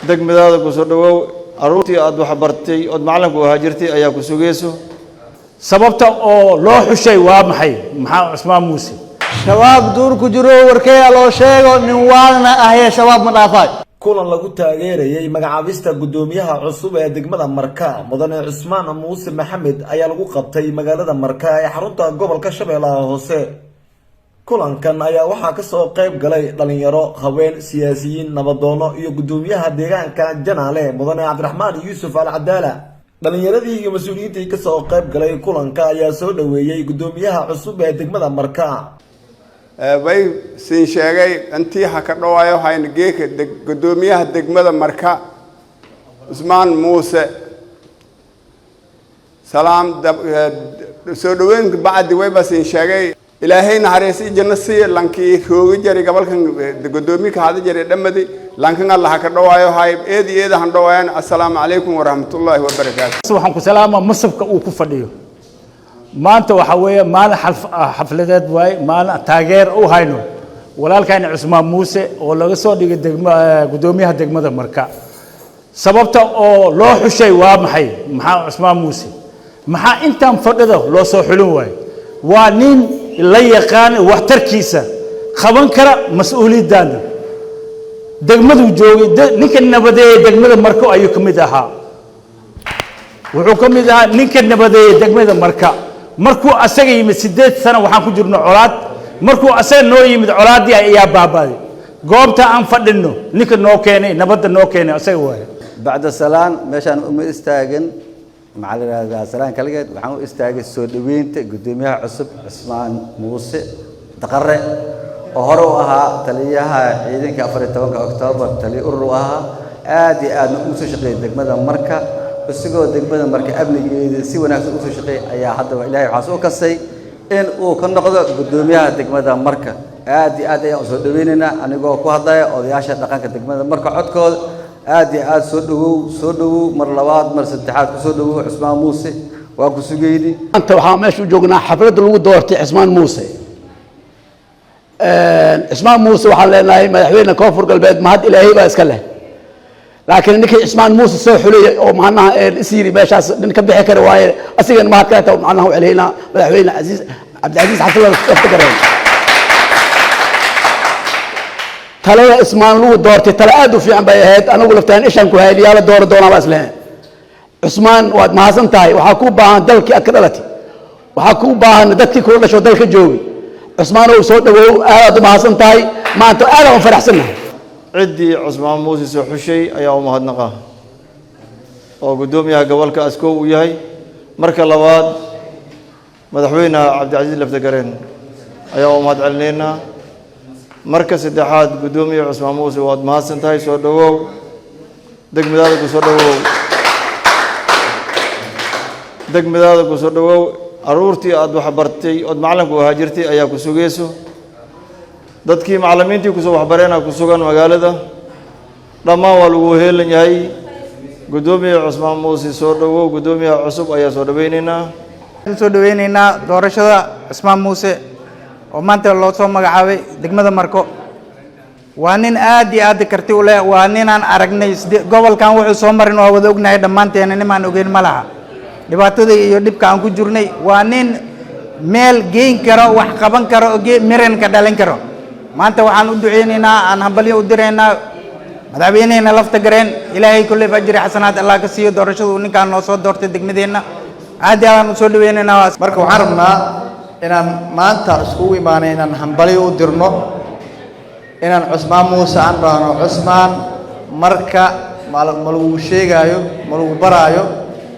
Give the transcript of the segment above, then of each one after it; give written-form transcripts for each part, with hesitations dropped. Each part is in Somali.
degmadaada ku soo dhawow aruurtii aad wax bartay oo macalinku ahaa jirtay ayaa ku sugayso sababta oo loo xushay waa maxay maxaa Cusmaan Muuse shabaab duur ku jiro warkay loo sheego nin waalna ah shabaab ma dhaafay kulan lagu taageerayay magacaabista gudoomiyaha cusub ee degmada Marka mudane Cusmaan Muuse Maxamed ayaa lagu qabtay magaalada Marka ee xarunta gobolka Shabeellaha Hoose kulankan ayaa waxaa ka soo qayb galay dhalinyaro haween siyaasiyiin nabadoono iyo gudoomiyaha deegaanka Janaale mudane Cabdiraxmaan Yuusuf Al-Cadaala dhalinyaradii iyo mas'uuliyiintii ka soo qayb galay kulanka ayaa soo dhaweeyay gudoomiyaha cusub ee degmada Marka way siin sheegay intii ka dhawayo hayn geeka gudoomiyaha degmada Marka Cusmaan Muuse salaam soo dhaweyn bacdi way bas siin sheegay ilaahay naxariis jannasi lankii roogi jari gobolkan gudoomiyaha hada jari dhamadi lankan Allah ka dhawayo hay eed han dhawayaan assalaamu alaykum wa rahmatullahi wa barakaatuh waxaan ku salaama masabka uu ku fadhiyo maanta waxa weeye maalin xafladeed way maalin taageer u hayno walaalkayna Cusmaan Muuse oo laga soo dhigay gudoomiyaha degmada Marka sababta oo loo xushay waa maxay maxaa Cusmaan Muuse maxaa intaan fadhido loo soo xulin waay waa nin la yaqaan waxtarkiisa qaban kara mas'uuliyadana degmadu joogay ninka nabadeey degmada Marka ayuu kamid ahaa wuxuu kamid ahaa ninka nabadeey degmada Marka markuu asaga yimid 8 sano waxaan ku jirno colaad markuu asaga noo yimid colaadii ayaa baabaaday goobta aan fadhino ninka noo keenay nabadda noo keenay asaga waay bacda salaan meeshan istaagan macallin salaan kaligeed waxaan u istaagay soo dhaweynta gudoomiyaha cusub Cusmaan Muuse Daqare oo hore u ahaa taliyaha ciidanka 14 Oktoobar taliye urur u ahaa aad iyo aad u soo shaqeeyay degmada Marka isagoo degmada Marka amnigeeda si wanaagsan u soo shaqeeyay ayaa hadda Ilaahay waxa soo kasay in uu ka noqdo gudoomiyaha degmada Marka aad iyo aad ayaan soo dhaweynayna anigoo ku hadlaya odayaasha dhaqanka degmada Marka codkooda aad iyo aad soo dhawow mar labaad mar saddexaad ku soo dhawow Cusmaan Muuse waa ku sugayni anta waxa meesha joognaa xaflad lagu doortay Cusmaan Muuse Cusmaan Muuse waxa leenahay madaxweyne koonfur galbeed mahad Ilaahay baa iska leh laakiin ninkii Cusmaan Muuse soo xulay oo macnaha isiri meeshaas nin ka bixi kara waaye asigana mahad ka taw macnaha waleena madaxweyne Cabdilcaziz Xasan Laftagareen talada Cusmaan lagu doortay tala aad u fiican bay ahayd anagu laftaan ishaan ku hayliyaala door doona baa isleen Cusmaan waad mahadsan tahay waxa ku baahan dalkii aad ka dhalatay waxa ku baahan dadkii ku dhashay dalka joogay Cusmaan oo soo dhawow aad u mahadsan tahay maanta aad u faraxsanahay ciddii Cusmaan Muuse soo xushay ayaa u mahadnaqa oo gudoomiyaha gobolka askoo u yahay marka labaad madaxweynaha Cabdilcaziz Laftagareen ayaa u mahad celinayna marka saddexaad gudoomiyaha Cusmaan Muuse waad mahadsan tahay soo dhawow degmadaada ku soo dhawow degmadaada ku soo dhawow aruurtii aad wax bartay oo macalinku ahaa jirtay ayaa ku sugayso dadkii macallimiintii ku soo waxbareena ku sugan magaalada dhammaan waa lagu heelan yahay gudoomiyaha Cusmaan Muuse soo dhawow gudoomiyaha cusub ayaa soo dhaweynaynaa doorashada Cusmaan Muuse oo maanta loo soo magacaabay degmada Marko waa nin aad iyo aad karti u leh waa nin aan aragnay gobolkan wuxuu soo marin oo wada ognahay dhamaanteen nimaan ogeyn malaha dhibaatada iyo dhibka aan ku jirnay waa nin meel geyn karo wax qaban karo oo miran ka dhalin karo maanta waxaan u duceynaynaa aan hambalyo u direynaa madaxweynaha Laftagareen Ilaahay kulli ajri xasanaad Allah ka siiyo doorashadu ninkaan noo soo doortay degmadeena aad ayaan u soo dhaweynaynaa marka waxaan rabnaa inaan maanta isku imaanay inaan hambalyo u dirno inaan Cusmaan Muuse aan dhaano Cusmaan Marka ma lagu sheegayo ma lagu baraayo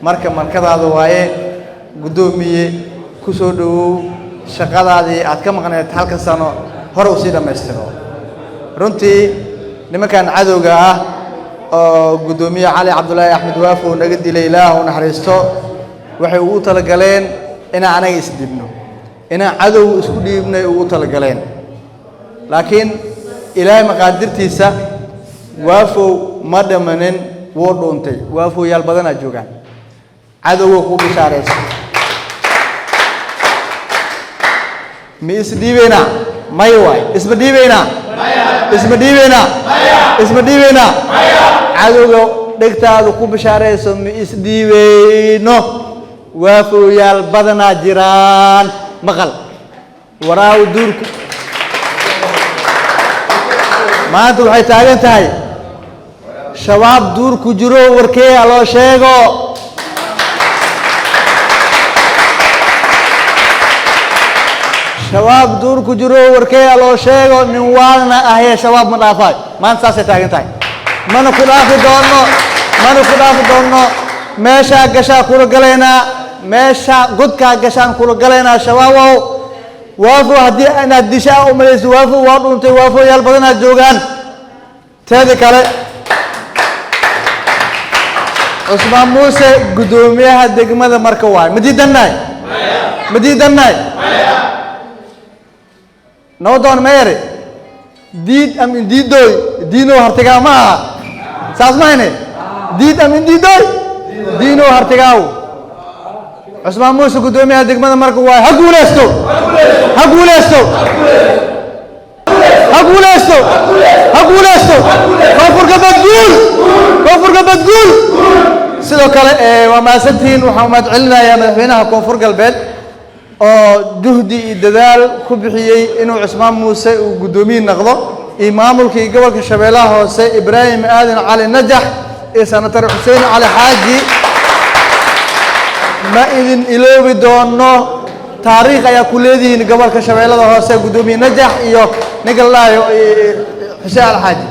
marka markadaada waaye gudoomiye ku soo dhawow shaqadaadii aad ka maqnayd halka sano hore u sii dhameystiro runtii nimankan cadowga ah oo gudoomiye Cali Cabdullaahi Axmed Waafo naga dilay Ilaahay u naxariisto waxay ugu tala galeen inaan anaga isdibno inaan cadow isku dhiibnay ugu tala galeen laakiin Ilaahay maqaadirtiisa Waafo ma dhamanin wuu dhuuntay Waafo yaal badan ay joogaan cadow ku bishaareyso mi isdhiibena may way isma dhiibena isma dhiibena isma dhiibena cadowga dhegtaadu ku bishaarayso ma isdhiibeyno waafoyaal badanaa jiraan maqal waraaw duurku maanta waxay taagan tahay shabaab duurku jiro warkeeya loo sheego shabaab duurku jiro warkeeya loo sheego nin waalna ahee shabaab ma dhaafaayo maanta saasay taagan tahay mana ku dhaafi doonno meeshaa gashaa kula galaynaa meesha godkaa gashaan kula galaynaa shabaabow waafo haddii inaad dishaa u malayso waafo waa dhuntay waafoyaal badanaad joogaan teedi kale cusmaan muuse guddoomiyaha degmada marka waaye ma diidannahay nabadoon meere diid am indiidooy diinoo hartigaa ma aha saas mahayne diid am indiidooy diinoo hartigaaw cusmaan muuse guddoomiyaha degmada marka waaye ha guulaysto koonfur galbeed guul sidoo kale waa mahadsantihiin waxaan umahad celinayaa madaxweynaha koonfur galbeed oo juhdi iyo dadaal ku bixiyey inuu cusmaan muuse uu guddoomiye noqdo iyo maamulkii gobolka shabeellaha hoose ibraahim aadan cali najax iyo senatar xuseen cali xaaji ma idin iloobi doono taariikh ayaa ku leedihiin gobolka shabeellada hoose guddoomiye najax iyo ninka la dhahayo xuseen cali xaaji